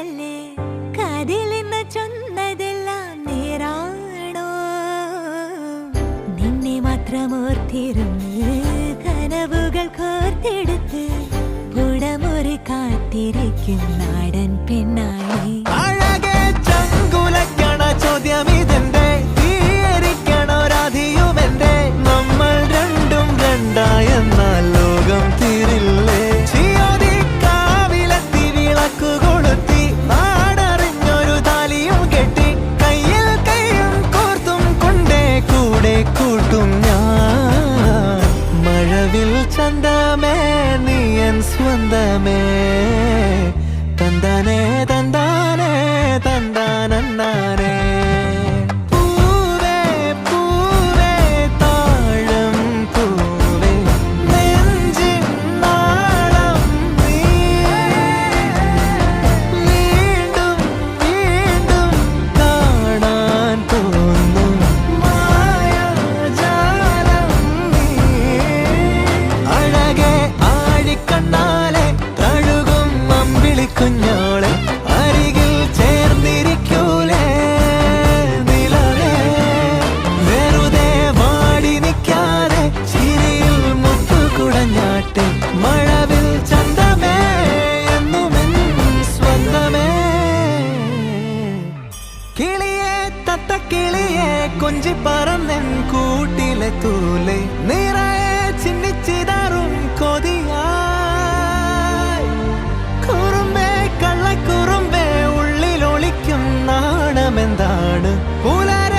ചൊല്ല് കാതിലിന്ന് ചൊന്നതെല്ലാം നേരാണോ നിന്നെ മാത്രം ഓർത്തിരുന്ന് കനവുകൾ കോർത്തെടുത്ത് പുടമുറി കാത്തിരിക്കും നാടൻ പെണ്ണായി അഴകെ ചങ്കുലക്കണ ചോദ്യം ഇതെന്റെ തീയരിക്കണോ രാധിയുമെന്റെ നമ്മൾ രണ്ടും രണ്ടായെന്നാൽ ലോകം തീരില്ലേ ചിയോതി കാവിലെത്തി വിളക്കു കൊളുത്തി നാടറിഞ്ഞൊരു താലിയും കെട്ടി കയ്യിൽ കൈയും കോർത്തും കൊണ്ടേ കൂടെ കൂട്ടും ഞാൻ മഴവിൽ ചന്തമേ നീയൻ സ്വന്തമേ തന്താനേ തന്താനേ തന്താനേ പൂവേ പൂവേ താഴം പൂവേ നെഞ്ചിൻ നാളം നീ വീണ്ടും വീണ്ടും കാണാൻ തോന്നും മായാജാലം നീ അഴകെ ആഴിക്കണ്ണാലെ തഴുകും അമ്പിളിക്കുഞ്ഞോളെ അരികിൽ ചേർന്നിരിക്കൂലേ നിലവേ വെറുതെ വാടി നിൽക്കാതെ ചിരിയിൽ മുത്തുകുടഞ്ഞാട്ടെ മഴവിൽ ചന്തമേ എന്നുമെൻ സ്വന്തമേ കിളിയെ തത്തക്കിളിയെ കൊഞ്ചി പറന്നെൻ കൂട്ടിലെ തൂലെ നിറയെ ചിന്നിച്ചിതാറും കൊതിയായി കുറുമ്പേ കള്ളക്കുറുമ്പേ ഉള്ളിലൊളിക്കും നാണമെന്താണ് പുലരെ